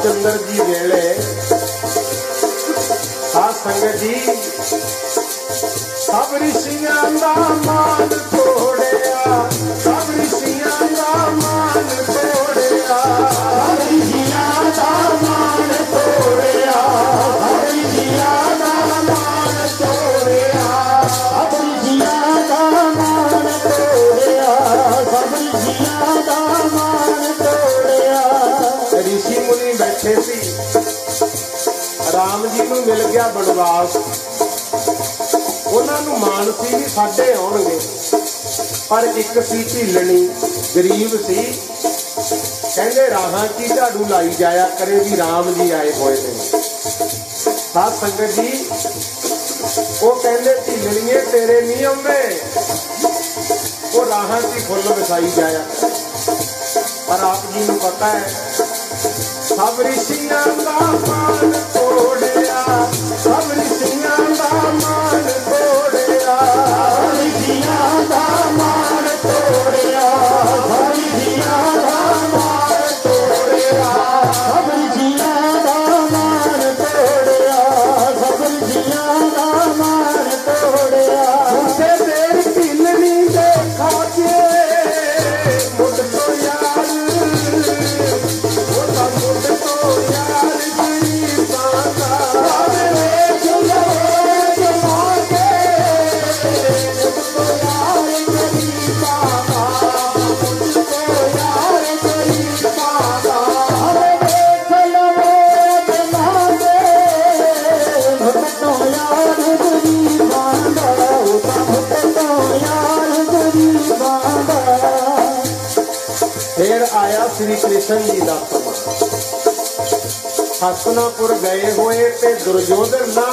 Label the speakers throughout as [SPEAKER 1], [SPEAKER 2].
[SPEAKER 1] रामचंद्र जी वेले साध संगत जी सब ऋषियां दा मान तोड़िया, सब ऋषियां दा मान तोड़िया, सब ऋषियां दा मान तोड़िया, सब ऋषियां दा मान तोड़िया, सब ऋषियां दा मान तोड़िया, सब ऋषियां दा मान तोड़िया। ऋषि मुनि बैठे सी, राम जी नूं मिल गया बनवास, उन्होंने मान सी भी साडे आउणगे, पर एक सी ढीलणी गरीब सी, कहंदे राहां की झाड़ू लाई जाया करे भी राम जी आए हुए ने। साध संगत जी वो कहंदे ढीलणीए तेरे नहीं आउंदे, वो राहां की फुल वसाई जाया। पर आप जी नूं पता है सब ऋषियां दा मान तोड़िया, सब ऋषियां दा मान तोड़िया, सब ऋषियां दा मान तोड़िया, सब ऋषियां दा मान तोड़िया, सब ऋषियां दा मान तोड़िया, सब ऋषियां दा मान तोड़िया। उसे देर ढीलनी देखा के मुझ तो यार, वो सब मुझ तो यार गरीबां दा वेख लो जमा के, मुझ तो यार गरीबां दा, मुझ तो यार गरीबां दा वेख लो जमा के, मुझ तो यार गरीबां दा, मुझ तो यार गरीबां दा। फिर आया श्री कृष्ण जी का समा, हसनापुर गए हुए ते दुर्योधन ना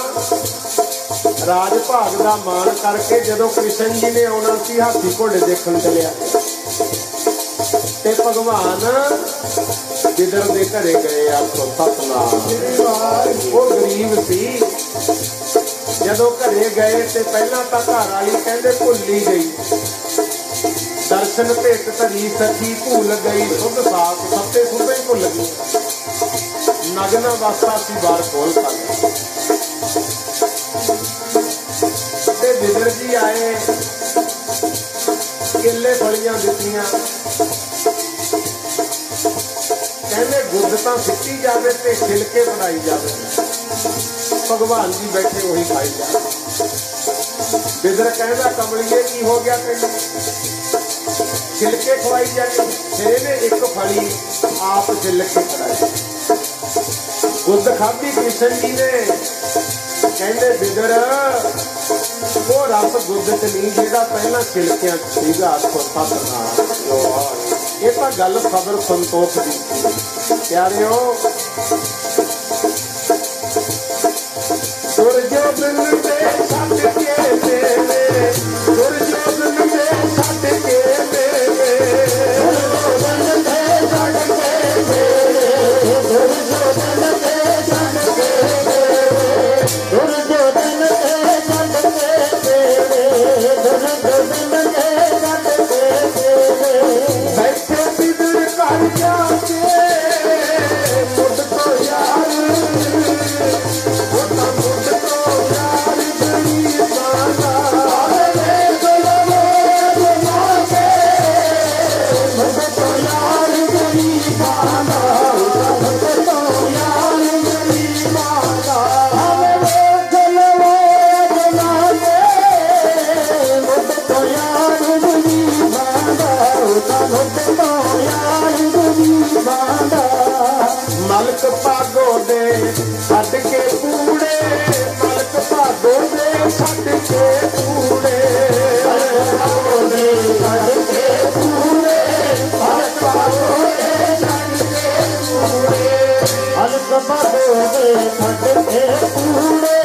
[SPEAKER 1] राज भाग का मान करके जदों कृष्ण जी ने आना सी हाथी घोड़े देखण चलिया ते भगवान जिधर दे घरे गए। आखो सतनाम, वो गरीब सी, जदों घरे गए ते पहला तां घर वाली कहंदे भुल्ली गई, दर्शन भेट धरी सखी भूल गई, सुध साथ सत्ते सुधे भुल गई, नगन अवस्था सी बार खोल कर। विदर जी आए, केले फलियां दित्तियां, कहने गुद तां सिੱਟੀ जावे ते छिलके बनाई जावे, भगवान जी बैठे वही खाई जावे। विदर कहना कमलिए की हो गया, कहने छिलके खवाई जाए। फिर इन्हें एक फली आप छिलके खड़ाई, गुद खाधी कृष्ण जी ने, कहते विदर वो रस गुद च नहीं जेड़ा पहला छिलकियां सीगा। सतनाम, ये तो गल सबर संतोख दी प्यारिओ। दुर्योधन दे छड्ड के मेरे, दुर्योधन दे छड्ड के मेरे, दुर्योधन दे छड्ड के मेरे, दुर्योधन दे छड्ड के मेरे, दुर्योधन दे छड्ड के मेरे, दुर्योधन दे छड्ड के मेरे। बैठे विदुर घर जाके मुझ को यार, मलक भागो दे छड्ड के कूड़े, मलक भागो दे छड्ड के कूड़े, मलक भागो दे छड्ड के कूड़े, मलक भागो दे छड्ड के कूड़े, मलक भागो दे छड्ड के कूड़े,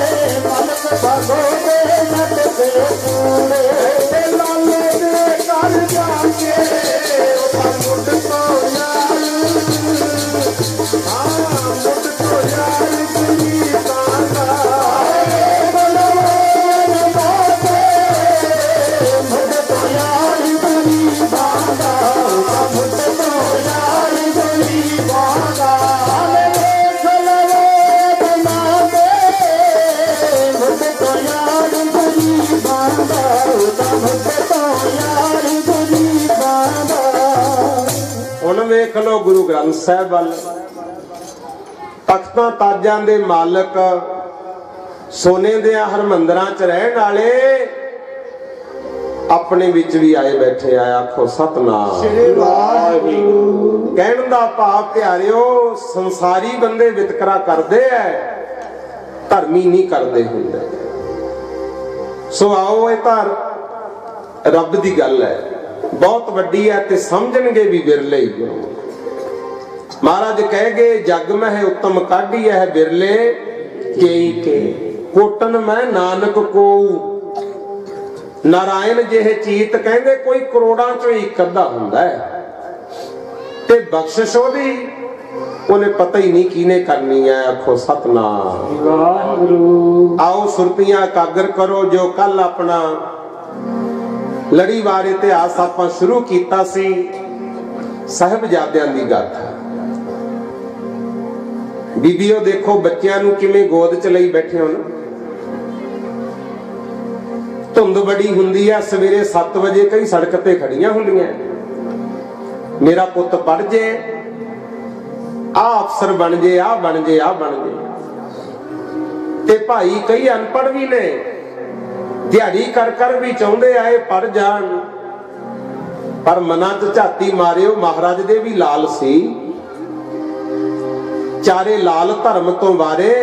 [SPEAKER 1] मलक भागो दे छड्ड के कूड़े। लाले दे घर जाके मुझ को यार, मुझ को यार गरीबां दा, मुझ को यार गरीबां दा, मुझ को यार गरीबां दा। देख लो गुरु ग्रंथ साहिब वाल, तख्तां ताजां दे मालक, सोने दे हरमंदरां च रहण वाले अपने विच भी आए बैठे आ। आखो सतनाम। कहण दा भाव प्यारिओ, संसारी बंदे वितकरा करदे ऐ, धर्मी नहीं करदे हुंदे। सो आओ ये तार रब दी गल है, बहुत वड्डी है ते समझणगे भी विरले ही। महाराज कह गए जग में है उत्तम काढ़ी है बिरले केई के, कोटन में नानक को नारायण जिहे चीत कहंदे कोई करोड़ां चों एक अद्धा हुंदा है, ते बख्शिश ओदी उन्हें पता ही नहीं किने करनी है। आखो सतनाम। आओ सुरतियां एकागर करो, जो कल अपना लड़ीवार इतिहास आपां शुरू कीता सी, साहिबजादियां दी गाथा। बीबीओ देखो बच्चियां नूं किवें गोद च लई बैठे होण। धुंद बड़ी हुंदी है, सवेरे 7 बजे कई सड़क ते खड़ियां हुंदियां, मेरा पुत पढ़ जे, आ अफसर बन जे, आ बन जे, आ बन जे। ते भाई कई अनपढ़ भी ने, दिहाड़ी कर कर भी चाहुंदे आए पढ़ जाण, पर मनां च झाती मारिओ महाराज दे भी लाल सी, चारे लाल धर्म तो वारे,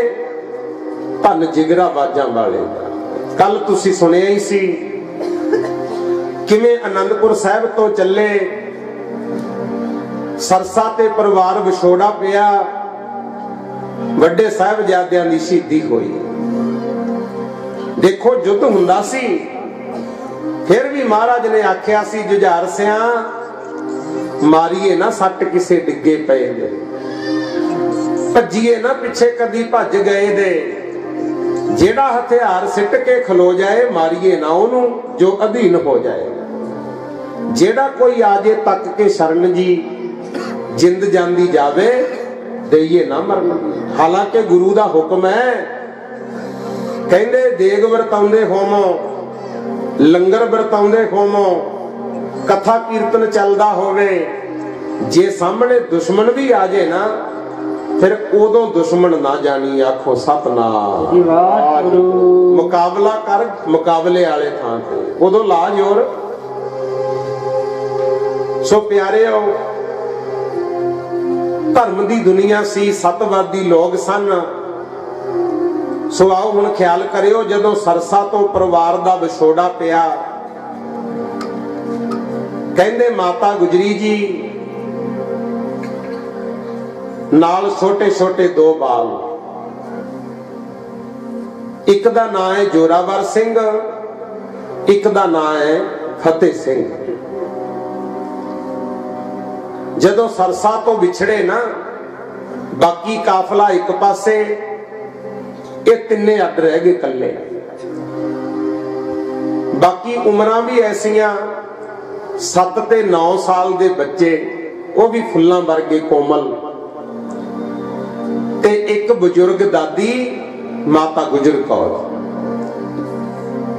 [SPEAKER 1] धन जिगरा बाजां वाले। कल तुसी सुनिया ही सी किवें आनंदपुर साहिब तो चले, सरसा ते परिवार विछोड़ा पिया, वड्डे साहिबजादियां दी शहीदी होई। देखो युद्ध हुंदा सी, फिर भी महाराज ने आख्या सी जुझार सिया मारिए ना सट किसे डिगे पे दे, भजिए ना पिछे कदी भज गए दे, जेड़ा हथियार सिट के खलो जाए मारिए ना ओनू जो अधीन हो जाए, जेड़ा कोई आजे तक के शरण जी जिंद जांदी जावे देइए ना मरन। हालांकि गुरु दा हुक्म है, कहंदे देग वरताउंदे होवो, लंगर वरताउंदे होवो, कथा कीर्तन चलदा होवे, जे सामने दुश्मन भी आ जाए ना फिर उदों दुश्मन ना जानी। आखो सतनाम। मुकाबला कर मुकाबले वाले थां ते, उदों ला जोर। सो प्यारेओ, धर्म दी दुनिया सी, सतवादी लोग सन। सो आओ हुण ख्याल करियो, जदों सरसा तो परिवार दा विछोड़ा पिया, कहंदे माता गुजरी जी नाल छोटे छोटे 2 बाल, एक दा नाम है जोरावर सिंह, एक दा नाम है फतेह सिंह। जदों सरसा तो विछड़े ना, बाकी काफला एक पासे, ये तिन्ने अड रह गए कल्ले। बाकी उमरां भी ऐसियां, 7 ते 9 साल दे बच्चे, वो भी फुल्लां वर्गे कोमल, ते एक बुजुर्ग दादी माता गुजर कौर।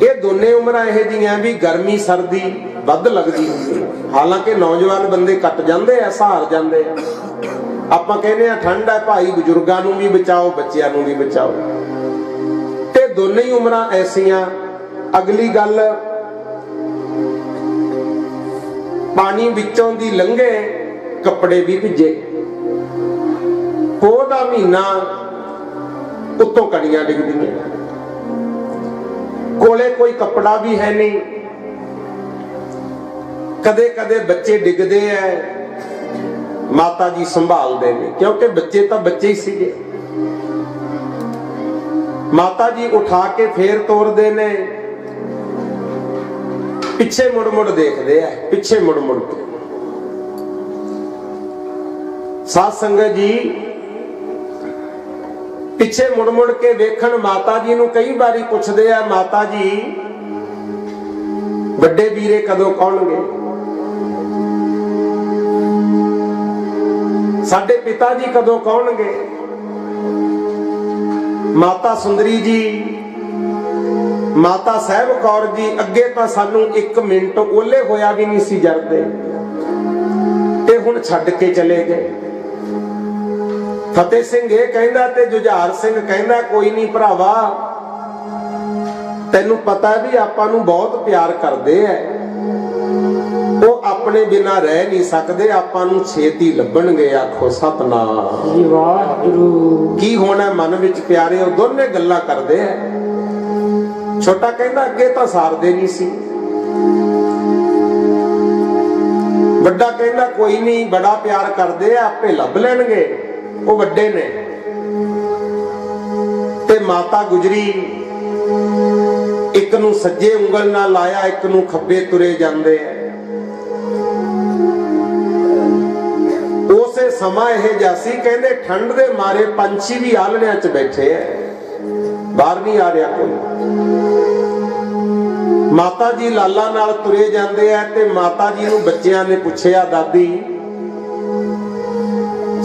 [SPEAKER 1] ये दोने उम्रां यह जिहियां भी गर्मी सर्दी वध लगदी हुंदी। हालांकि नौजवान बंदे कट जांदे आ, सहार जांदे आ। आपां कहने आ ठंड है भाई, बुजुर्गां नूं भी बचाओ, बच्चिआं नूं भी बचाओ। ते दोने ही उम्रां ऐसियां। अगली गल, पानी विचों दी लंघे, कपड़े भी भिजे, पोह दा महीना, उत्तों कड़ियां डिगदियां, कोले कोई कपड़ा भी है नहीं। कदे कदे बच्चे डिगदे हैं, माता जी संभालते हैं, क्योंकि बच्चे तो बच्चे ही सीगे। माता जी उठा के फेर तोड़ते ने, पिछे मुड़ मुड़ देखते हैं, पिछे मुड़ मुड़ के। साध संगत जी पिछे मुड़ मुड़ के वेखण माता जी नूं कई बारी पुछदे आ, माता जी वड्डे वीरे कदों कौणगे, साडे पिता जी कदों कौणगे। माता सुंदरी जी, माता साहिब कौर जी अगे तां सानू 1 मिनट ओले होया भी नहीं सी जरदे, ते हुण छड्ड के चले गए। फतेह सिंह ये कहंदा ते जुझार सिंह कहंदा कोई नहीं भरावा, तैनू पता भी आपां नू बहुत प्यार करदे है, वो अपने बिना रह नहीं सकते, आपां नू छेती लभणगे। आखो सतनाम वाहिगुरू। की होना मन विच प्यारे, वो दोने गल्लां करदे है। छोटा कहंदा अगे तां सारदे नहीं सी, वड्डा कहंदा कोई नहीं बड़ा प्यार करदे आ, आपे लभ लैणगे, वो वड्डे ने। ते माता गुजरी एक नू सज्जे उंगल नाल लाया, एक नू खब्बे तुरे जांदे है। उसे समा यह जासी कहंदे ठंड दे मारे पंछी भी आलणियां च बैठे है, बाहर नहीं आ रहा कोई। माता जी लाला नाल तुरे जांदे है ते माता जी नू बच्चियां ने पुछया दादी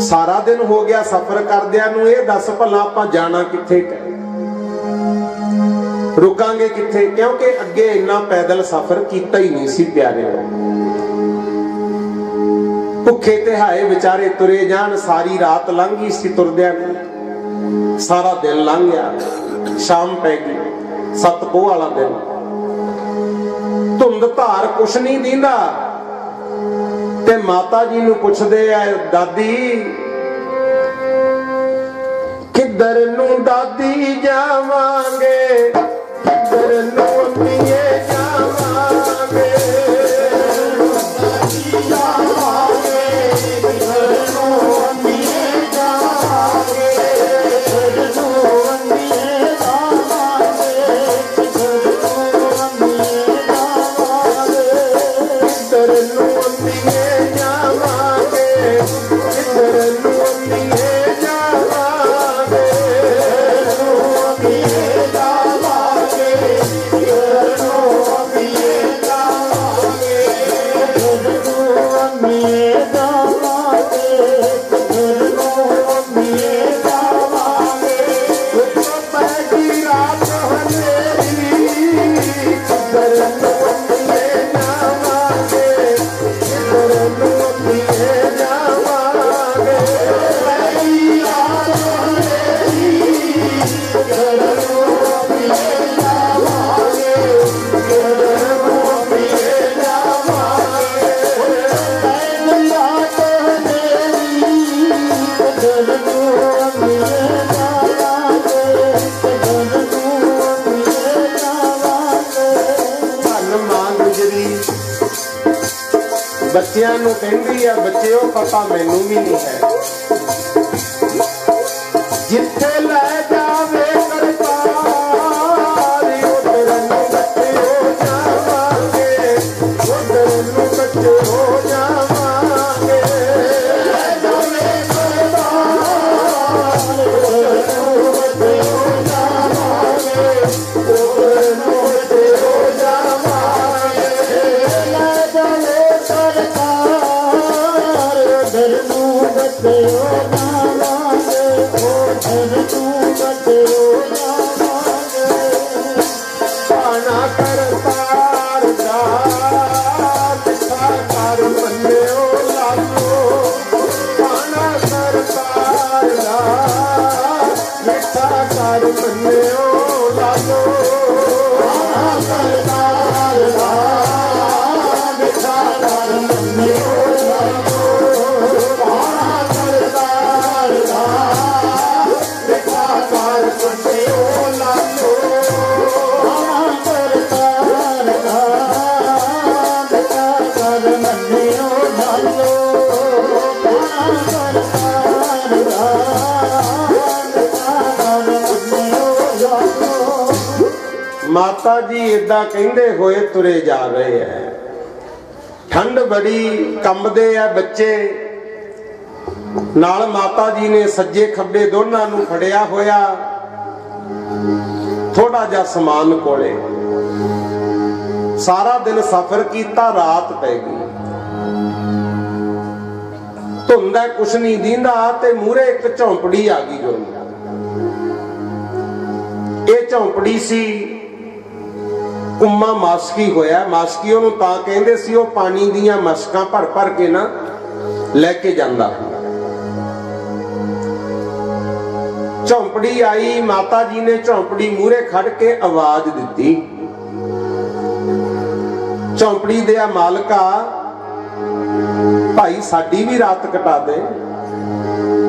[SPEAKER 1] सारा दिन हो गया सफर करदियां नू, ये दस भला आपां जाना किथे, रुकांगे किथे, क्योंकि अगे इन्ना पैदल सफर कीता ही नहीं सी प्यारे। भुखे तिहाए बेचारे तुरे जान, सारी रात लंघ गई सी तुरदियां नू, सारा दिन लंघ गया, शाम पै गई, सतपोह वाला दिन, धुंध धार कुछ नहीं दींदा। ते माता जी नू पुछदे है दादी किधर नू दादी जावांगे, किधर नू अम्मीए जावांगे, दादी जावांगे, किधर नू अम्मीए जावांगे, किधर नू अम्मीए जावांगे, किधर नू अम्मीए जावांगे, किधर नू अम्मीए जावांगे, किधर नू अम्मीए जावांगे, नू अम्मीए जावांगे, किधर नू अम्मीए जावांगे, किधर नू अम्मीए जावांगे, किधर नू अम्मीए जावांगे, उत्तो पैगी रात हनेरी, किधर नू अम्मीए जावांगे, किधर नू अम्मीए जावांगे, पैगी रात हनेरी, किधर नू अम्मीए जावांगे, किधर नू अम्मीए जावांगे, पैगी रात हनेरी, किधर नू अम्मीए जावांगे, किधर नू अम्मीए जावांगे। धन मां गुजरी बच्चियां नू कहंदी है बच्चिओ पता मैनू भी नहीं है, जिथे लै जावे करतार उधर नू बच्चे हो जावांगे, उधर नू बच्चे हो जावांगे, लै जावे करतार उधर नू बच्चे हो जावांगे, उधर नू बच्चे हो जावांगे, लै जावे करतार उधर नू बच्चे हो जावांगे, उधर नू बच्चे हो जावांगे। पाना करतार दा मिठा कर मन्नियो लालो, पाना करतार दा मिठा कर मन्नियो लालो, पाना करतार दा मिठा कर मन्नियो लालो, पाना करतार दा मिठा कर मन्नियो लालो, पाना करतार दा मिठा कर मन्नियो लालो, पाना करतार दा मिठा कर मन्नियो लालो। माता जी इदा कहंदे होए तुरे जा रहे हैं, ठंड बड़ी कंबदे आ बच्चे, नाल माता जी ने सज्जे खब्बे दोनों नू फड़िया होया, थोड़ा जा समान कोले, सारा दिन सफर कीता, रात पै गई, धुंध है कुछ नहीं दींदा, ते मूहरे एक झौंपड़ी आ गई। जो ये झौंपड़ी सी उम्मा मासकी होया, मासकी ओनू तां कहंदे सी, ओ पानी दियां मशकां भर भर के ना लेके जांदा। झौंपड़ी आई, माता जी ने झौंपड़ी मूहरे खड़ के आवाज दी, झौंपड़ी दे मालका भाई साडी भी रात कटा दे।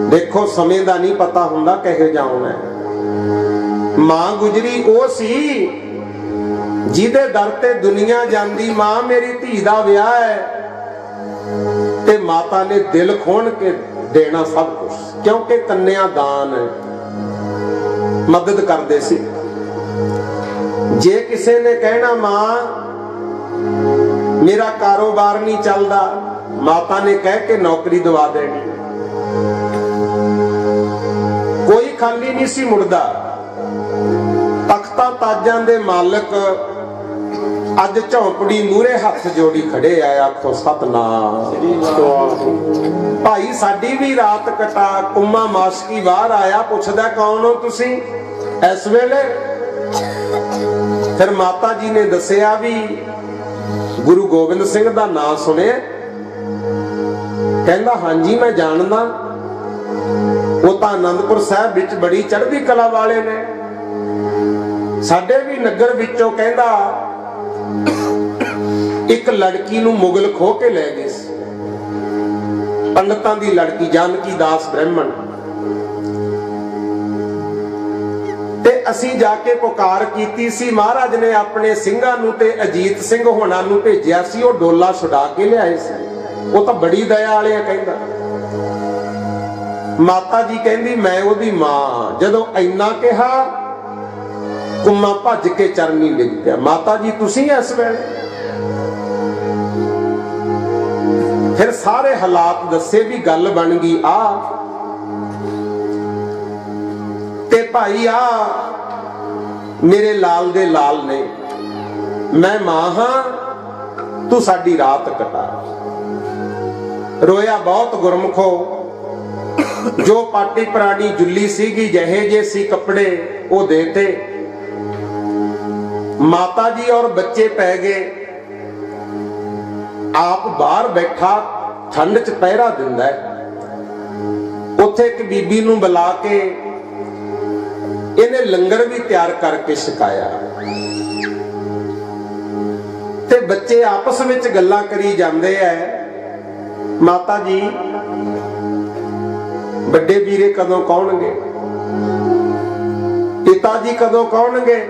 [SPEAKER 1] देखो समय दा नहीं पता हुंदा कहे जाऊं है। मां गुजरी ओ सी जिहदे दर ते दुनिया जांदी, मां मेरी धी दा विआह है ते माता ने दिल खोल के देना सब कुछ, क्योंकि कन्या दान है, मदद करदे सी। जे किसी ने कहना मां मेरा कारोबार नहीं चलता, माता ने कह के नौकरी दवा देनी, कोई खाली नहीं सी मुड़दा। तख्ता ताजां दे मालिक अज झौंपड़ी मूहरे हथ जोड़ी खड़े आए, आखो सतनाम। भाई साडी भी रात कटा। कुम्मा मास्की बाहर आया, पुछदा कौन हो तुसी इस वेले? फिर माता जी ने दसिया भी गुरु गोबिंद सिंह दा नाम सुने। कहंदा हां जी मैं जानदा, वो तां आनंदपुर साहब विच बड़ी चढ़दी कला वाले ने, साडे भी नगर विचों कहंदा एक लड़की नूं मुगल खो के ले गए, पंडितां दी लड़की जानकी दास ब्राह्मण, ते असीं जाके पुकार कीती सी। महाराज ने अपने सिंघां नूं ते अजीत सिंह होणां नूं भेजिया सी, वो डोला छुड़ा के लिआए सी। वो तां बड़ी दया वाले कहंदा। माता जी कहंदी मैं ओदी मां। जदों इन्ना कहा कुम्मा भज के चरनी डिग पिया, माता जी तुसीं इस वेले? फिर सारे हालात दसे भी गल बन गई। आ ते भाई आ मेरे लाल दे लाल ने, मैं मां हां, तू साडी रात कटा। रोया बहुत गुरमुखो। जो पाटी परानी जुल्ली सीगी, जहे जे सी कपड़े वो देते। माता जी और बच्चे पै गए। आप बाहर बैठा ठंड च पहरा दिंदा है। उत्थे एक बीबी नूं बुला के इन्हें लंगर भी तैयार करके छकाया, ते बच्चे आपस विच गल्लां करी जांदे है। माता जी बड़े वीरे कदों कौणगे, पिता जी कदों कौणगे?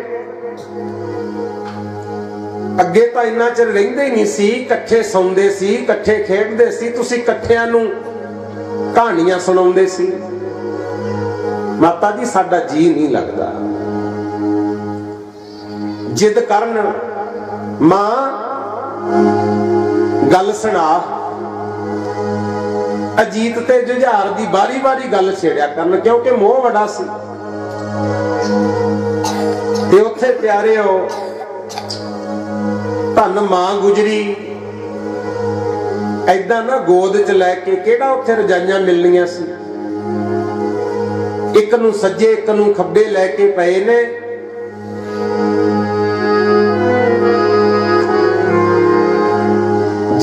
[SPEAKER 1] अगे तो इन्ना चिर रहिंदे ही नहीं सी, कट्ठे सौंदे सी, कट्ठे खेडदे सी, तुसीं कट्ठियां नूं कहानियां सुणाउंदे सी। माता जी साडा जी नहीं लगदा। जिद करन मां गल सुना। अजीत ते जुझार दी बारी बारी गल छेड़िया करन, क्योंकि मोह बड़ा सी। ते उत्थे प्यारे हो धन मां गुजरी, ऐदा ना गोद च लैके केड़ा उत्थे रजाइयां मिलनियां सी। एक नूं सज्जे एक नूं खब्बे लैके पए ने।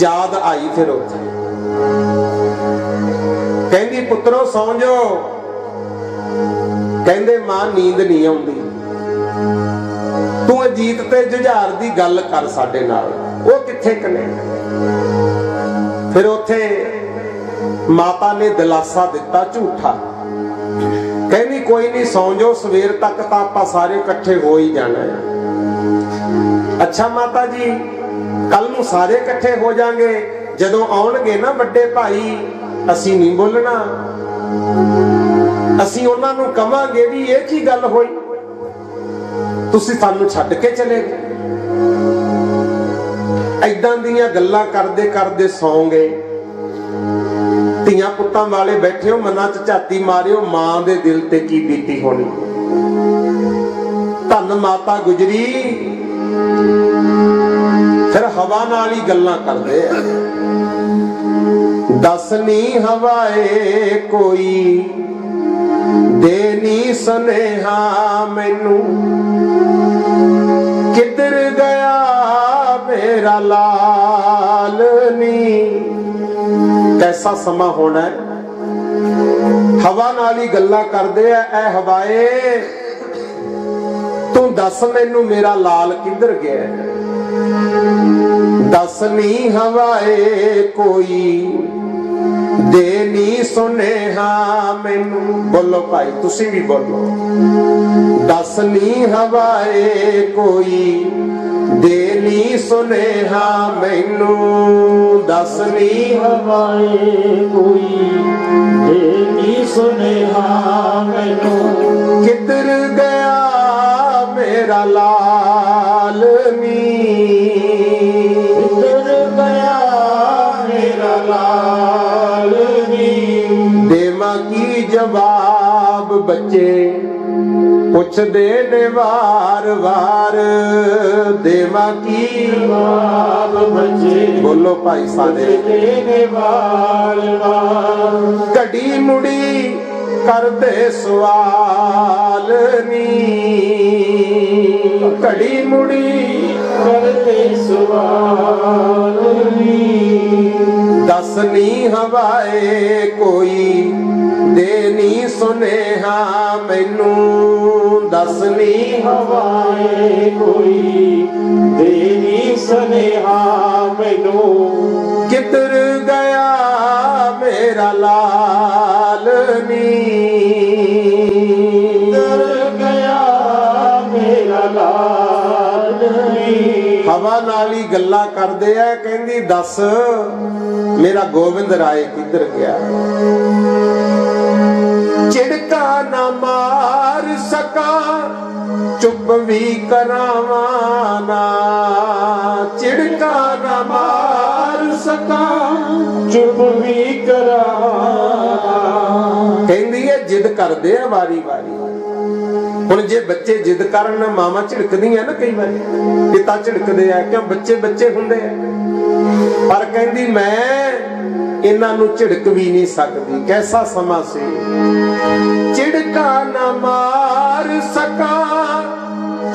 [SPEAKER 1] याद आई फिर उत्थे, कहंदी पुत्रो सौ जाओ। कहंदे मां नींद नहीं आउंदी, तू अजीत ते जुझार दी गल कर साडे नाल, वो किथे कने। फिर उत्थे माता ने दिलासा दिता झूठा, कहनी कोई नहीं सौ जाओ, सवेर तक तो आपां सारे इकट्ठे हो ही जाना है। अच्छा माता जी कल नूं सारे इकट्ठे हो जाएंगे, जदों आउणगे ना बड़े भाई असीं नहीं बोलना, असीं उन्हां नूं कवांगे भी ये की गल होई, तुसीं सानूं छड्ड के चले गए। ऐदां दीयां गल्लां करदे करदे सौ गए। धीआं पुत्तां वाले बैठे हो, मनां च झाती मारियो मां दे दिल ते की बीती होनी। धन माता गुजरी फिर हवा नाल ही गल्लां करदे आ। दसनी हवाए कोई देनी सुनेहा मैनू, किधर गया मेरा लाल नी। कैसा समा होना है। हवा नाल ही गल्लां करदे आ, ऐ हवाए तू दस मैनू मेरा लाल किधर गया। दस नी हवाए कोई दे नी सुनेहा मैनू। बोलो भाई तुसी भी बोलो। दस नी हवाए कोई दे नी सुनेहा मैनू। दस नी
[SPEAKER 2] हवाए कोई दे नी सुनेहा मैनू।
[SPEAKER 1] किधर गया मेरा लाल नी।
[SPEAKER 2] किधर गया मेरा लाल नी।
[SPEAKER 1] देवा की जवाब बच्चे पुछदे ने वार वार। देवा की
[SPEAKER 2] जवाब बच्चे
[SPEAKER 1] बोलो भाई सारे
[SPEAKER 2] ने वार वार।
[SPEAKER 1] घड़ी मुड़ी करदे सवाल नी। घड़ी मुड़ी
[SPEAKER 2] करते सवाल नी।
[SPEAKER 1] दस नी हवाए कोई दे नी सुनेहा मैनू। दस नी
[SPEAKER 2] हवाए कोई दे नी सुनेहा मैनू।
[SPEAKER 1] किधर गया मेरा लाल नी।
[SPEAKER 2] किधर गया मेरा लाल नी।
[SPEAKER 1] हवा नाल ही गल्लां करदे आ, कहंदी दस मेरा गोविंद राय किधर गया। चिड़का ना मार सका चुप भी करावा ना। चिड़का ना मार सका
[SPEAKER 2] चुप भी करा।
[SPEAKER 1] कहंदी है जिद करदे आ वारी वारी। हुण जे बच्चे जिद करन मामा झिड़कदियां ना कई बारी, पिता झिड़कदे आ क्यों बच्चे बच्चे हुंदे आ। पर कहंदी मैं इन्हां नूं झिड़क भी नहीं सकदी। कैसा समा सी। चिड़का ना मार सका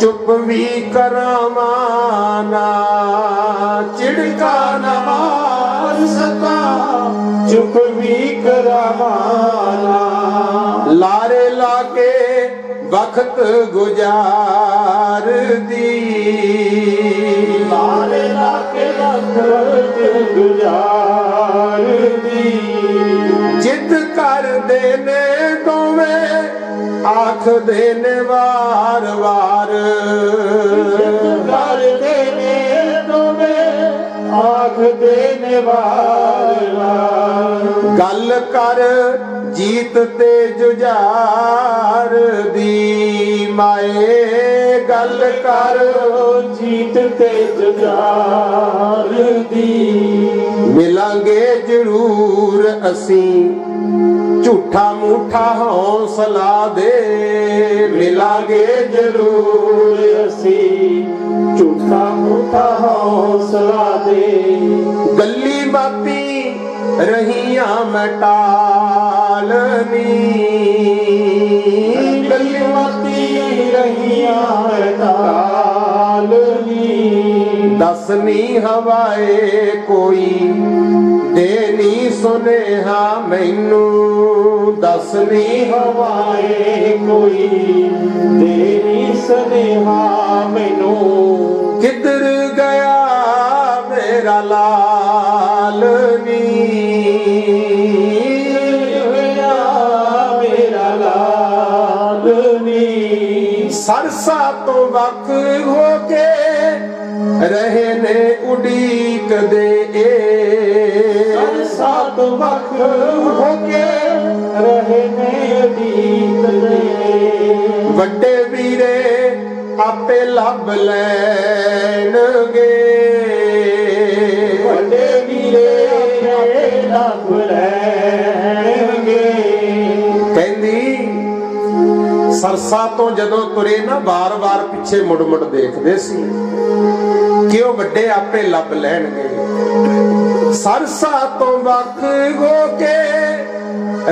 [SPEAKER 1] चुप भी करावा ना। चिड़का ना
[SPEAKER 2] मार सका चुप भी करावाना।
[SPEAKER 1] लारे लाके वक्त गुजार दी।
[SPEAKER 2] लारे लाके वक्त गुजार दी।
[SPEAKER 1] जिद कर देने दोवें आख देने वार वार।
[SPEAKER 2] कर देने दोवें आख देने वार वार।
[SPEAKER 1] गल कर जीत ते जुझार दी माए। गल कर
[SPEAKER 2] जीत ते जुझार दी।
[SPEAKER 1] मिलांगे जरूर असी झूठा मूठा हौसला दे। मिलांगे
[SPEAKER 2] जरूर असी झूठा मूठा हौसला दे।
[SPEAKER 1] गली बाती रहिया मैं टालनी।
[SPEAKER 2] गली बाती रहिया मैं टालनी।
[SPEAKER 1] दस नी हवाए कोई दे नी सुनेहा मैनू। दस नी
[SPEAKER 2] हवाए कोई दे नी सुनेहा मैनू।
[SPEAKER 1] किधर गया मेरा लाल नी।
[SPEAKER 2] गया मेरा लाल नी।
[SPEAKER 1] सरसा तो वक हो के रहे ने उड़ीक दे।
[SPEAKER 2] सरसा तो वक हो के रहे ने उड़ीक दे।
[SPEAKER 1] वड्डे वीरे आपे लब लैणगे।
[SPEAKER 2] वड्डे वीरे आपे लब लैणगे।
[SPEAKER 1] कहंदी सरसा तो जदों तुरे ना बार बार पिछे मुड़ मुड़ देखदे सी कि वो वड्डे आपे लब लैणगे। सरसा तो वक हो के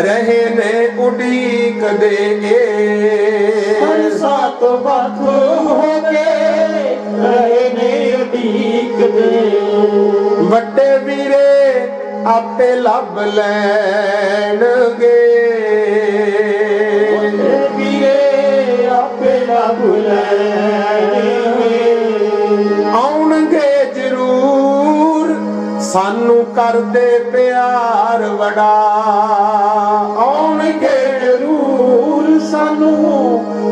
[SPEAKER 1] रहे ने उड़ीक दे।
[SPEAKER 2] सरसा तो वक हो के रहे ने उड़ीक दे।
[SPEAKER 1] वड्डे वीरे आपे लब लैणगे
[SPEAKER 2] वीरे आपे लब लैणगे
[SPEAKER 1] आउणगे जरूर सानू करदे प्यार वड़ा
[SPEAKER 2] आउणगे जरूर सानू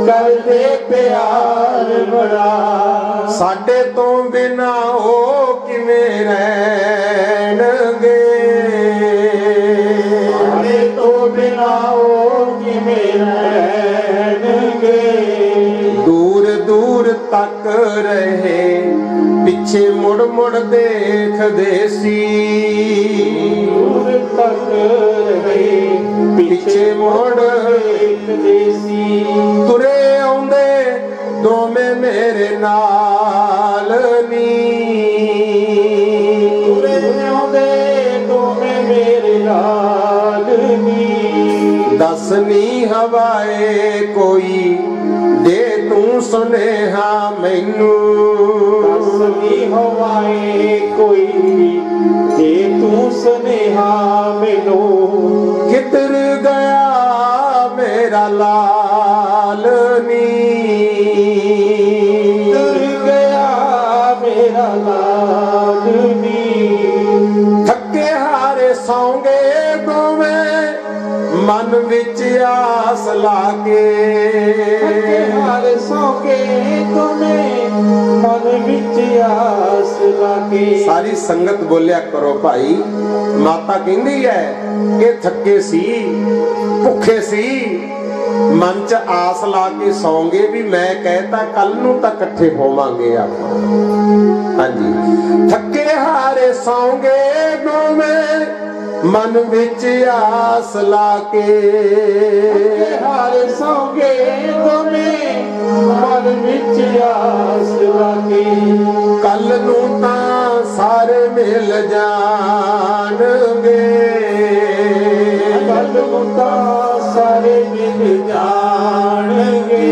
[SPEAKER 2] करदे प्यार बड़ा
[SPEAKER 1] साडे तो बिना ओ किवें रहणगे
[SPEAKER 2] साडे तो बिना ओ किवें रहणगे
[SPEAKER 1] दूर दूर तक रहे पिछे मुड़ मुड़ देखदे सी
[SPEAKER 2] दूर तक रहे पिछे मुड़ देखदे सी
[SPEAKER 1] तुरे आउंदे दोवें मेरे नाल नी
[SPEAKER 2] तुरे आउंदे दोवें मेरे नाल नी
[SPEAKER 1] दस नी हवाए कोई दे तू सुनेहा मैनू
[SPEAKER 2] दसनी हवाए कोई दे तू सुनेहा मैनू
[SPEAKER 1] किधर गया मेरा लाल नी
[SPEAKER 2] किधर गया मेरा लाल नी
[SPEAKER 1] थके हारे सौंगे दोवें मन विच आस लाके
[SPEAKER 2] हार सौके तुम्हें मन विच आस लागे
[SPEAKER 1] सारी संगत बोलिया करो भाई माता कहंदी है कि थके सी भुखे सी मन च आस ला के सौंगे भी मैं कहता कल नू तां इकट्ठे होवांगे आपां हाँ जी थके हारे सौंगे दोवें मन विच आस लाके
[SPEAKER 2] हार सौगे तुम्हें मन विच आस लागे
[SPEAKER 1] कल नू तां सारे मिल जाणगे
[SPEAKER 2] कल नू तां सारे मिल जाणगे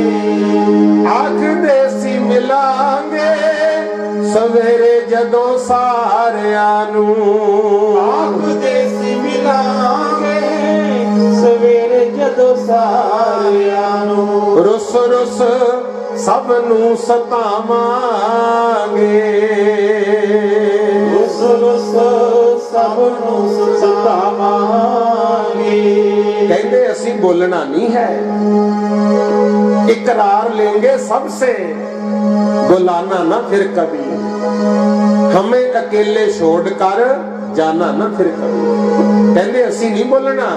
[SPEAKER 1] आखदे सी मिलांगे सवेरे जदों सारियां नू
[SPEAKER 2] आखदे सी मिलांगे सवेरे जदों सारियां नू
[SPEAKER 1] रुस रुस सब नू सतावांगे
[SPEAKER 2] रुस रुस सब नू सतावांगे
[SPEAKER 1] कहते असी बोलना नहीं है इकरार लेंगे सबसे बुलाना ना फिर कभी हमें अकेले छोड़कर जाना ना फिर कभी कहते असी नहीं बोलना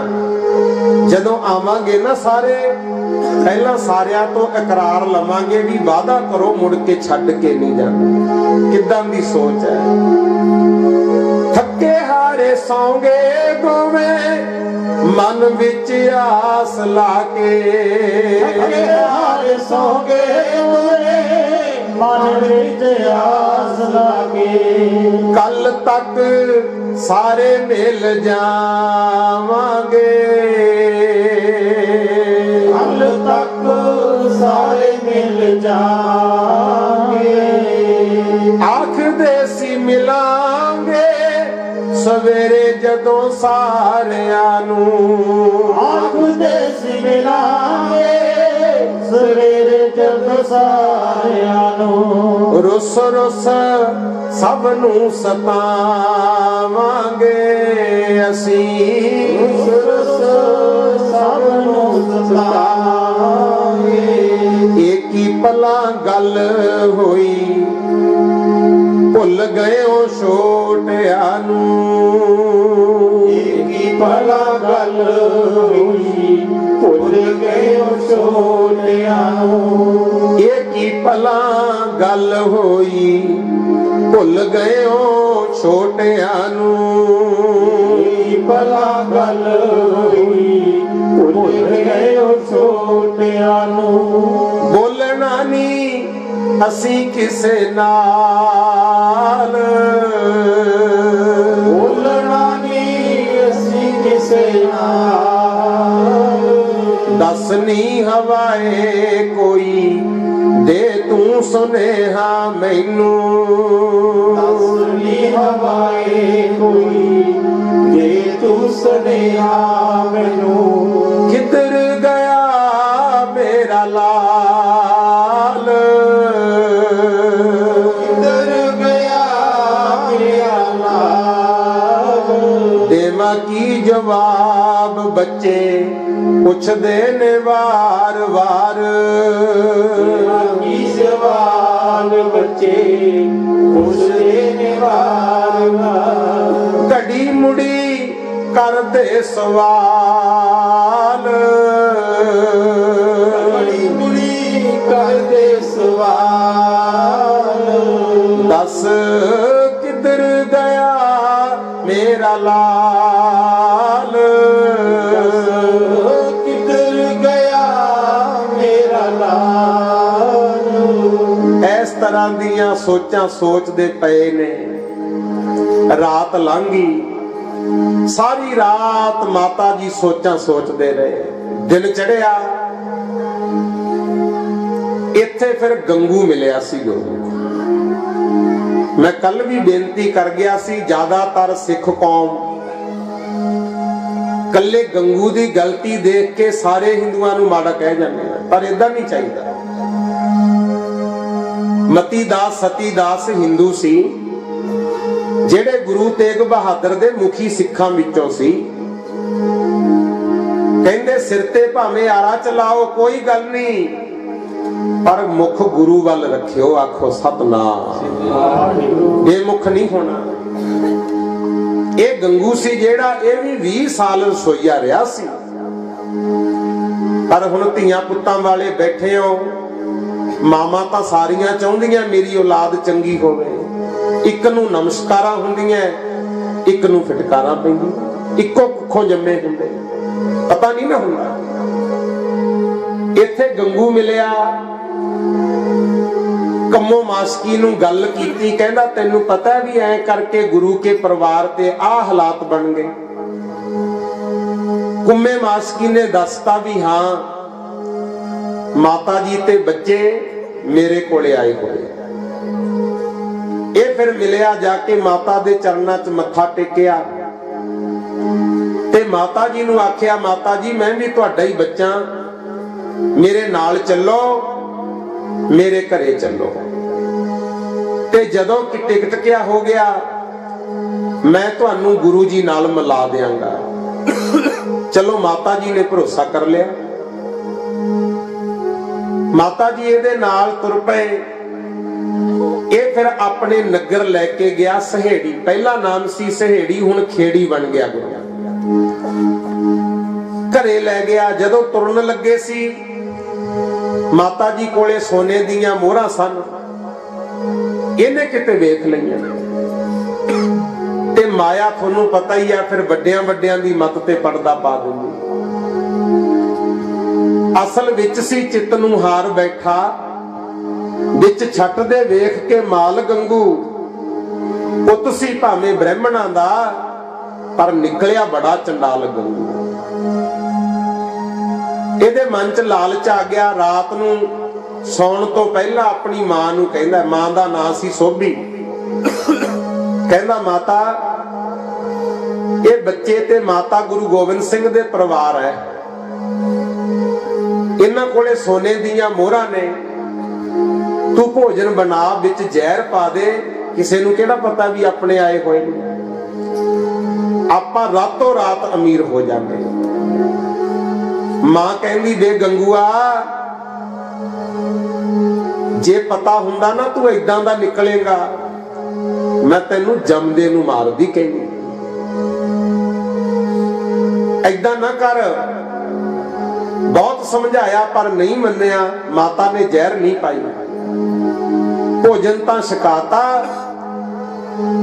[SPEAKER 1] जदों आवांगे ना सारे पहला सारियां तो इकरार लवांगे भी वादा करो मुड़ के छड्ड के नहीं जाना किदां दी सोच है थके हारे सौंगे दोवें मन विच आस लाके
[SPEAKER 2] हारे सौगे मन विच आस लागे
[SPEAKER 1] कल तक सारे मिल जावांगे
[SPEAKER 2] कल तक सारे मिल जाएंगे
[SPEAKER 1] आखदे सी मिलांगे सवेरे जदों सारियां नू
[SPEAKER 2] आखदे सी मिलांगे सवेरे जदों सारियां नू
[SPEAKER 1] रुस रुस सब नू सतावांगे असी
[SPEAKER 2] रुस रुस सब नू सतावांगे
[SPEAKER 1] एक ही पला गल होई भुल गए हो छोटिया नू
[SPEAKER 2] एक ही पला गल हुई भुल गए हो छोटिया नू
[SPEAKER 1] एक ही पला गल होई भुल गए हो छोटिया नू
[SPEAKER 2] भला गल हुई भुल गए हो छोटिया नू
[SPEAKER 1] बोलना नहीं असी किसे नाल
[SPEAKER 2] बोलना नहीं असी किसे नाल
[SPEAKER 1] दसनी हवाए कोई दे तू सुनेहा मैनू,
[SPEAKER 2] दसनी हवाए कोई दे तू सुनेहा मैनू।
[SPEAKER 1] किधर गया मेरा लाल,
[SPEAKER 2] किधर गया मेरा लाल।
[SPEAKER 1] देवा की जवाब बच्चे पुछदे ने वार वार,
[SPEAKER 2] की सवाल बच्चे पुछदे ने वार वार।
[SPEAKER 1] घड़ी मुड़ी करदे सवाल,
[SPEAKER 2] घड़ी मुड़ी करदे सवाल।
[SPEAKER 1] दस किधर गया मेरा लाल,
[SPEAKER 2] किधर गया मेरा लाल।
[SPEAKER 1] इस तरह दियां सोचां सोचदे पए ने। रात लंघी, सारी रात माता जी सोचां सोचदे रहे। दिन चढ़िया, इत्थे फिर गंगू मिलिया सी गुरु। मैं कल भी बेनती कर गया सी, ज्यादातर सिख कौम कल्ले गंगू दी गलती देख के सारे हिंदुआं नूं माड़ा कह जांदे ने, पर इदां नहीं चाहिदा। मती दास सती दास हिंदू सी, ਜਿਹੜੇ ਗੁਰੂ ਤੇਗ ਬਹਾਦਰ ਦੇ ਮੁਖੀ ਸਿੱਖਾਂ ਵਿੱਚੋਂ ਸੀ। ਕਹਿੰਦੇ ਸਿਰ ਤੇ ਭਾਵੇਂ ਆਰਾ ਚਲਾਓ ਕੋਈ ਗੱਲ ਨਹੀਂ, ਪਰ ਮੁਖ ਗੁਰੂ ਵੱਲ ਰੱਖਿਓ, ਆਖੋ ਸਤਨਾਮ। ਬੇਮੁਖ ਨਹੀਂ ਹੋਣਾ। ਇਹ ਗੰਗੂ ਸੀ ਜਿਹੜਾ, ਇਹ ਵੀ 20 ਸਾਲ ਰਸੋਈਆ ਰਿਹਾ ਸੀ। ਪਰ ਹੁਣ ਧੀਆਂ ਪੁੱਤਾਂ ਵਾਲੇ ਬੈਠੇ ਹੋ, ਮਾਵਾਂ ਤਾਂ ਸਾਰੀਆਂ ਚਾਹੁੰਦੀਆਂ ਮੇਰੀ ਔਲਾਦ ਚੰਗੀ ਹੋਵੇ। ਇੱਕ ਨੂੰ ਨਮਸਕਾਰਾਂ ਹੁੰਦੀਆਂ, ਇੱਕ ਨੂੰ ਫਟਕਾਰਾਂ ਪੈਂਦੀਆਂ। ਇੱਕੋ ਕੁੱਖੋਂ ਜੰਮੇ ਹੁੰਦੇ, ਪਤਾ ਨਹੀਂ ਨਾ ਹੁੰਦਾ। ਇੱਥੇ ਗੰਗੂ ਮਿਲਿਆ, ਕੰਮੋ ਮਾਸਕੀ ਨੂੰ ਗੱਲ ਕੀਤੀ। ਕਹਿੰਦਾ ਤੈਨੂੰ ਪਤਾ ਵੀ ਐ ਕਰਕੇ ਗੁਰੂ ਕੇ ਪਰਿਵਾਰ ਤੇ ਆਹ ਹਾਲਾਤ ਬਣ ਗਏ। ਕੁੰਮੇ ਮਾਸਕੀ ਨੇ ਦੱਸਤਾ ਵੀ ਹਾਂ ਮਾਤਾ ਜੀ ਤੇ ਬੱਚੇ ਮੇਰੇ ਕੋਲੇ ਆਏ ਹੋਏ। ਇਹ ਫਿਰ ਮਿਲਿਆ, ਜਾ ਕੇ ਮਾਤਾ ਦੇ ਚਰਨਾਂ 'ਚ ਮੱਥਾ ਟੇਕਿਆ ਤੇ ਮਾਤਾ ਜੀ ਨੂੰ ਆਖਿਆ, ਮਾਤਾ ਜੀ ਮੈਂ ਵੀ ਤੁਹਾਡਾ ਹੀ ਬੱਚਾ, ਮੇਰੇ ਨਾਲ ਚੱਲੋ, ਮੇਰੇ ਘਰੇ ਚੱਲੋ। ਤੇ ਜਦੋਂ ਕਿ ਟਿਕਟ ਕਿਆ ਹੋ ਗਿਆ, ਮੈਂ ਤੁਹਾਨੂੰ ਗੁਰੂ ਜੀ ਨਾਲ ਮਿਲਾ ਦਿਆਂਗਾ। ਚਲੋ ਮਾਤਾ ਜੀ ਨੇ ਭਰੋਸਾ ਕਰ ਲਿਆ। ਮਾਤਾ ਜੀ ਇਹਦੇ ਨਾਲ ਤੁਰ ਪਏ। ਇਹ ਫਿਰ ਆਪਣੇ ਨਗਰ ਲੈ ਕੇ ਗਿਆ ਸਹੇੜੀ। ਪਹਿਲਾ ਨਾਮ ਸੀ ਸਹੇੜੀ, ਹੁਣ ਖੇੜੀ ਬਣ ਗਿਆ ਗੁਰੂ। ਘਰੇ ਲੈ ਗਿਆ। ਜਦੋਂ ਤੁਰਨ ਲੱਗੇ ਸੀ, ਮਾਤਾ ਜੀ ਕੋਲੇ ਸੋਨੇ ਦੀਆਂ ਮੋਹਰਾਂ ਸਨ। ਇਹਨੇ ਕਿਤੇ ਵੇਖ ਲਈਆਂ ਤੇ ਮਾਇਆ ਤੁਹਾਨੂੰ ਪਤਾ ਹੀ ਆ, ਫਿਰ ਵੱਡਿਆਂ ਵੱਡਿਆਂ ਦੀ ਮੱਤ ਤੇ ਪਰਦਾ ਪਾ ਦਿੰਦੀ। ਅਸਲ ਵਿੱਚ ਸੀ ਚਿੱਤ ਨੂੰ ਹਾਰ ਬੈਠਾ, ਵਿੱਚ ਛੱਟ ਦੇ ਵੇਖ ਕੇ ਮਾਲ ਗੰਗੂ। ਪੁੱਤ ਸੀ ਭਾਵੇਂ ਬ੍ਰਾਹਮਣਾਂ ਦਾ, ਪਰ ਨਿਕਲਿਆ ਬੜਾ ਚੰਡਾਲ ਗੰਗੂ। ਇਹਦੇ ਮਨ 'ਚ ਲਾਲਚ ਆ ਗਿਆ। ਰਾਤ ਨੂੰ ਸੌਣ ਤੋਂ ਪਹਿਲਾਂ ਆਪਣੀ ਮਾਂ ਨੂੰ ਕਹਿੰਦਾ, ਮਾਂ ਦਾ ਨਾਂ ਸੀ ਸੋਭੀ। ਕਹਿੰਦਾ ਮਾਤਾ, ਇਹ ਬੱਚੇ ਤੇ ਮਾਤਾ ਗੁਰੂ ਗੋਬਿੰਦ ਸਿੰਘ ਦੇ ਪਰਿਵਾਰ ਹੈ, ਇਹਨਾਂ ਕੋਲੇ ਸੋਨੇ ਦੀਆਂ ਮੋਹਰਾਂ ਨੇ, ਤੂੰ ਭੋਜਨ ਬਣਾ, ਵਿੱਚ ਜ਼ਹਿਰ ਪਾ ਦੇ, ਕਿਸੇ ਨੂੰ ਕਿਹੜਾ ਪਤਾ ਵੀ ਆਪਣੇ ਆਏ ਹੋਏ ਨੇ, ਆਪਾਂ ਰਾਤੋਂ ਰਾਤ ਅਮੀਰ ਹੋ ਜਾਂਦੇ। ਮਾਂ ਕਹਿੰਦੀ ਵੇ ਗੰਗੂਆ, ਜੇ ਪਤਾ ਹੁੰਦਾ ਨਾ ਤੂੰ ਏਦਾਂ ਦਾ ਨਿਕਲੇਗਾ, ਮੈਂ ਤੈਨੂੰ ਜੰਮਦੇ ਨੂੰ ਮਾਰਦੀ। ਕਹਿੰਦੀ ਏਦਾਂ ਨਾ ਕਰ। ਬਹੁਤ ਸਮਝਾਇਆ ਪਰ ਨਹੀਂ ਮੰਨਿਆ। ਮਾਤਾ ਨੇ ਜ਼ਹਿਰ ਨਹੀਂ ਪਾਈ, ਭੋਜਨ ਤਾਂ ਛਕਾਤਾ।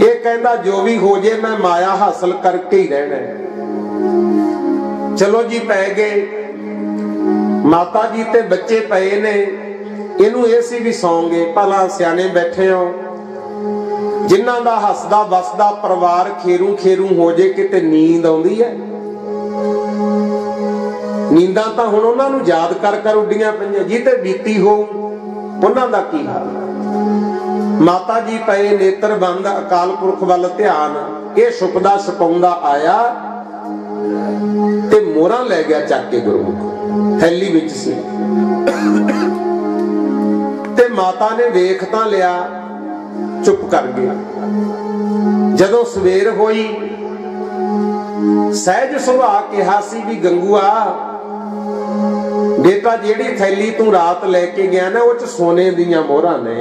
[SPEAKER 1] ਇਹ ਕਹਿੰਦਾ ਜੋ ਵੀ ਹੋ ਜੇ ਮੈਂ ਮਾਇਆ ਹਾਸਲ ਕਰਕੇ ਹੀ ਰਹਿਣਾ। ਚਲੋ ਜੀ ਪੈ ਗਏ। ਮਾਤਾ ਜੀ ਤੇ ਬੱਚੇ ਪਏ ਨੇ। ਇਹਨੂੰ ਇਹ ਸੀ ਵੀ ਸੌਂਗੇ। ਭਲਾ ਸਿਆਣੇ ਬੈਠੇ ਹੋ, ਜਿਨ੍ਹਾਂ ਦਾ ਹੱਸਦਾ ਵਸਦਾ ਪਰਿਵਾਰ ਖੇਰੂ ਖੇਰੂ ਹੋ ਜੇ, ਕਿਤੇ ਨੀਂਦ ਆਉਂਦੀ ਹੈ? नींदा तो हुण उन्हां नूं याद कर कर उड्डियां पईयां, जी ते बीती हो उन्हां दा की हाल। माता जी पए नेत्र बंद, अकाल पुरख वल ध्यान, ये छुपदा छुपाउंदा आया ते मोहरां लै गया चक के गुरमुख, थैली विच सी। ते माता ने वेख तां लिया, चुप कर गया। जदों सवेर होई, सहज सुभा कहा सी भी गंगूआ बेटा जेड़ी थैली तू रात लेके गया ना, वो च सोने दियां मोहरां ने,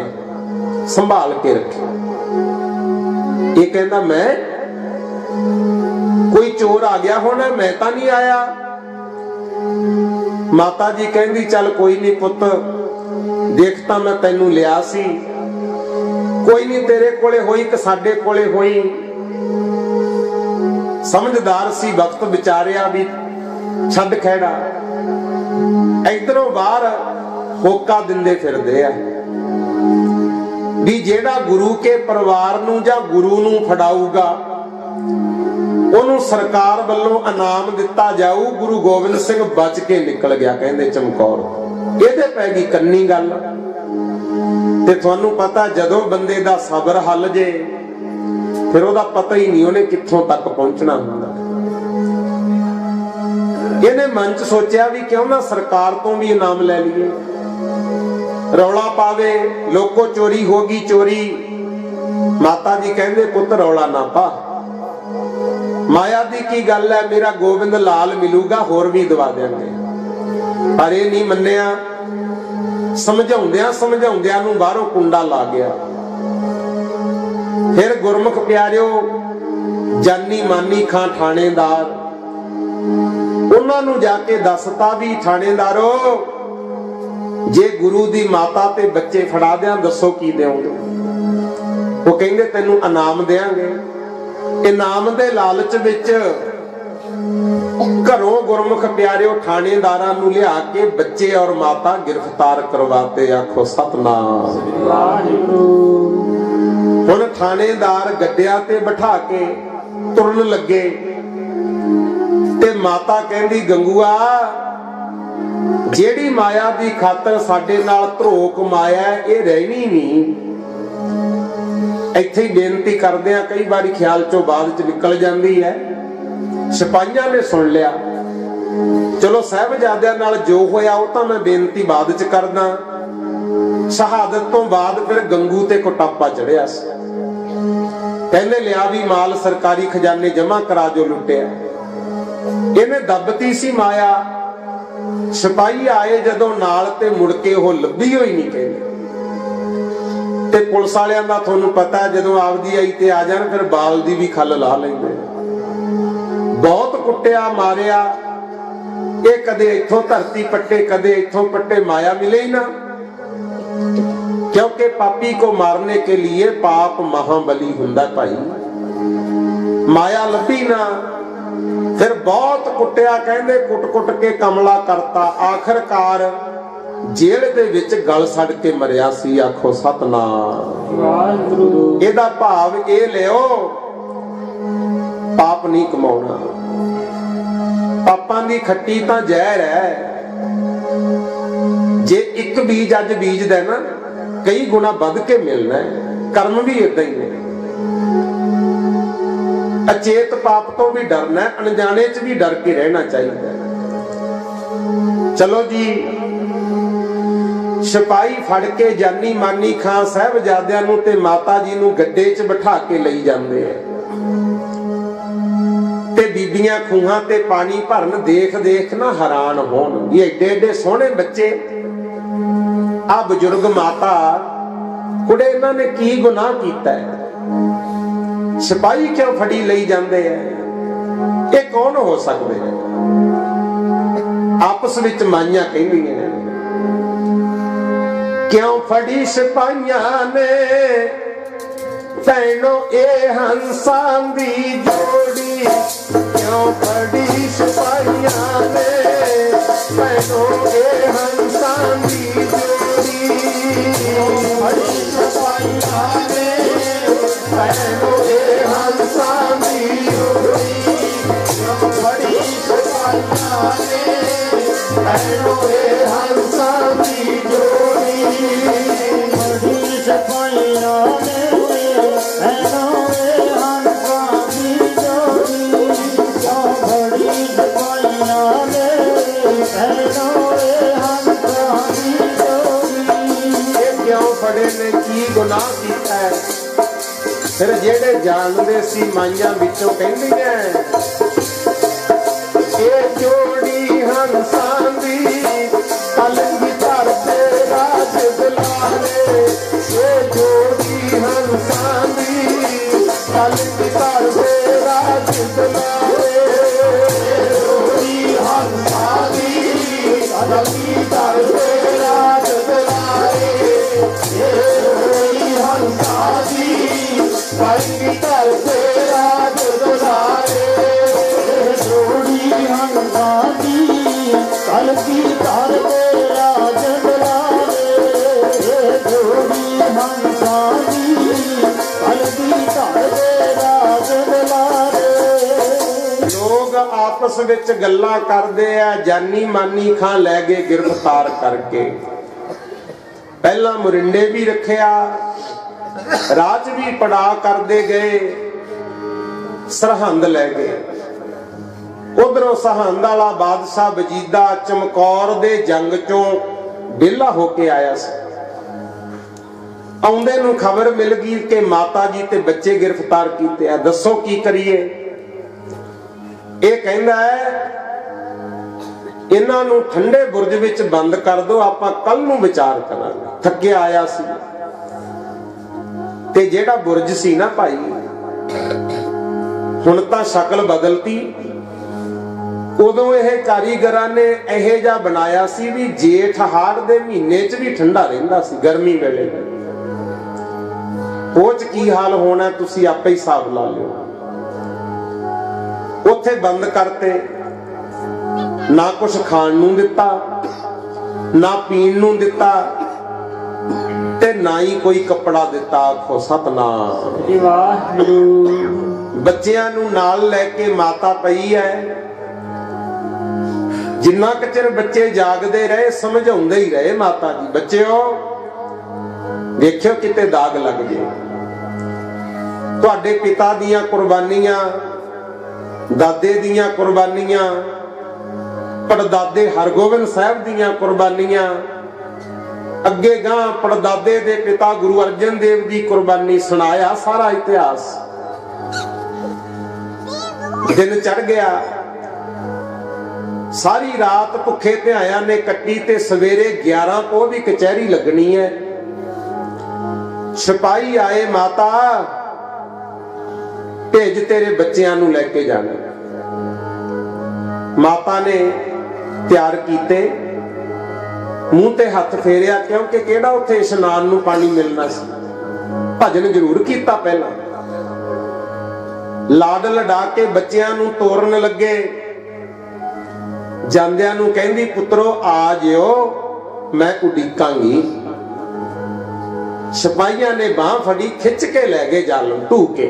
[SPEAKER 1] संभाल के रखी। ये कहंदा मैं, कोई चोर आ गया होना, मैं तां नहीं आया। माता जी कहंदी चल कोई नहीं पुत्त, देखता मैं तैनू लिया सी, कोई नहीं तेरे कोले होई कि साडे कोले होई। समझदार सी, वक्त विचारिया भी छड्ड खैड़ा, इधरों बाहर होका दिंदे फिरदे आ भी जेड़ा गुरु के परिवार नूं जां गुरु नूं फड़ाऊगा ओनू सरकार वल्लों इनाम दिता जाऊ। गुरु गोबिंद सिंह बच के निकल गया, कहंदे चमकौर। इहदे पै गई कन्नी गल। ते तुहानू पता जदों बंदे दा सबर हल जे फिर ओदा पता ही नहीं उन्हें कित्थों तक पहुंचना हुंदा। इहने मन च सोचिया भी क्यों ना सरकार तो भी इनाम ले लीए, रौला पावे, लोको चोरी होगी चोरी। माता जी कहंदे पुत्त रौला ना पा, माया दी की गल है, मेरा गोबिंद लाल मिलूगा, होर भी दवा देंगे। पर ये नहीं मन्निया, समझाउंदियां समझाउंदियां नूं बाहरों कुंडा ला गया। फिर गुरमुख प्यारिओ जानी मानी खां थानेदार, उन्हां नूं जाके दसता भी थानेदारो जे गुरु दी माता ते बच्चे फड़ा दियां दसो की देओगे। वो कहंदे तैनूं इनाम देंगे। इनाम दे लालच विच घरों गुरमुख प्यारिओ थानेदारां नूं लिया के बच्चे और माता गिरफ्तार करवाते। आखो सतनाम। हुण थानेदार गड्डियां ते बिठा के तुरन लगे ते माता कहंदी गंगूआ जेड़ी माया दी खातर साडे नाल धरोक माया ये रहनी नहीं। इत्थे ही बेनती करदे आ, कई बारी ख्याल चों बाद च निकल जांदी है। सिपाहियां ने सुन लिया, चलो साहिबजादियां नाल जो होया वो तां मैं बेनती बाद च करदा। शहादत तो बाद फिर गंगू ते कुटापा चढ़िया सी। कहने लिया भी माल सरकारी खजाने जमा करा जो लुटिया। इन्हें दबती सी माया। सिपाही आए जदों नाल ते मुड़ के वो लभी होई नहीं कहने। ते पुलिस वालियां दा तुहानूं पता है जदों आपदी आई ते आ जाण फिर बाल दी भी खल ला लैंदे। बहुत कुटिया मारिया। ये कदे इत्थों धरती पट्टे कदे इत्थों पट्टे, माया मिले ही ना। क्योंकि पापी को मारने के लिए पाप महाबली हुंदा भाई। माया लभी ना, फिर बहुत कुटिया, कहंदे कुट कुट के कमला करता। आखिरकार जेल दे विच गल सड़ के मरिया सी। आखो सतनाम। इहदा भाव ये लियो पाप नहीं कमाउणा। पापां दी खट्टी तां जहर है। जे एक बीज अज बीजदा ना कई गुना बढ़ के मिलना है। कर्म भी इदां ही ने। अचेत पाप तो भी डरना है, अनजाने च भी डर के रहना चाहिए। चलो जी, सिपाही फड़ के जानी मानी खां साहिबजादियां नूं ते माता जी नूं गड्डे च बिठा के लई जांदे आ। ते बीबियां खूहां ते पानी भरन देख देख ना हैरान होण। ये एडे एडे सोहणे बच्चे, आ बुजुर्ग माता कुड़े इन्हां ने की गुनाह कीता है? सिपाही क्यों फड़ी लई जांदे हैं? ये कौन हो सकते हैं? आपस विच माइयां कहंदियां ने, क्यों फड़ी सिपाहियां ने भैणो ए हंसां दी जोड़ी। क्यों फड़ी सिपाहियां ने भैणो ए हंसां दी जोड़ी। फड़ी सिपाहियां ने भैणो ए हंसां दी जोड़ी। क्यों फड़ी सिपाहियां ने
[SPEAKER 2] भैनो रे हंसा की जोड़ी बड़ी सफाइया में भैनो रे हंसा की जोड़ी बड़ी सफाइया में भैनो रे हंसा की जोड़ी।
[SPEAKER 1] ये क्यों बड़े ने की गुनाह किया है? फिर जेड़े जानते सी माइयां विचों कहंदियां ये जोड़ी हंसां दी कलंगी धर ते राज दुलारे ये जोड़ी हंसां दी कलंगी धर ते राज दुलारे जोड़ी हंसां दी कलंगी धर ते राज दुलारे ये जोड़ी हंसां दी कलंगी धर ते राज दुलारे
[SPEAKER 2] जोड़ी हंसा की कलगी धर ते राज दुलारे जोड़ी हंसा की कलगी धर ते राज दुलारे।
[SPEAKER 1] लोग आपस विच गल्लां करदे आ जानी मानी खां लै गए गिरफ्तार करके पहला मुरिंडे भी रखिया राज भी पड़ा करदे गए सरहंद लै गए। उधरों सरहंद वाला बादशाह वजीदा चमकौर दे जंग चों विहला होके आया सी। आउंदे नूं खबर मिल गई कि माता जी ते बच्चे गिरफ्तार कीते आ। दसो की करिए? ये कहंदा है इन्हां नूं ठंडे बुरज विच बंद कर दो, आपां कल नूं विचार करांगे। थके आया सी ते जेड़ा बुरज सी ना भाई हुण तां शक्ल बदलती। उदों यह कारीगरां ने इहो जिहा बनाया सी भी जेठ हाड़ दे महीने च भी ठंडा रहिंदा सी, गर्मी वेले ਉਹ ਚ ਕੀ हाल होना तुसी आपे ही हिसाब ला लियो। उत्थे बंद करते, ना कुछ खाण नूं दिता ना पीण नूं दिता ते ना ही कोई कपड़ा दिता। आखो सतनाम। बच्चियां नूं नाल लैके माता पई है। जिन्ना क चिर बच्चे जागदे रहे समझाउंदे ही रहे माता जी बच्चिओ देखियो किते दाग लग गए। तुहाडे पिता दियां कुर्बानियां, दादे दियां कुर्बानियां, पड़दादे हरगोबिंद साहब दियां कुर्बानियां, अगे गां पड़दादे दे पिता गुरु अर्जन देव दी कुर्बानी सुनाया सारा इतिहास। दिन चढ़ गया, सारी रात भुखे ध्याया ने कट्टी ते सवेरे 11 को भी कचहरी लगनी है। सिपाही आए, माता भेज तेरे बच्चियां नूं लेके जाना। माता ने तैयार कीते, मुंह ते हथ फेरिया क्योंकि केड़ा उत्थे इशनान नूं पानी मिलना सी। भजन जरूर कीता पहला, लाड लडा के बच्चियां नूं तोरन लगे। जांदियां नूं कहंदी पुत्रो आ जिओ मैं उडीकांगी। सिपाहियां ने बांह फड़ी, खिच के लै गए जालम ढू के।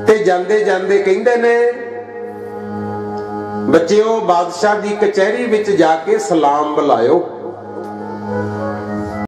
[SPEAKER 1] ते जांदे जांदे कहंदे ने बच्चिओ बादशाह दी कचहरी विच जाके सलाम बुलायो।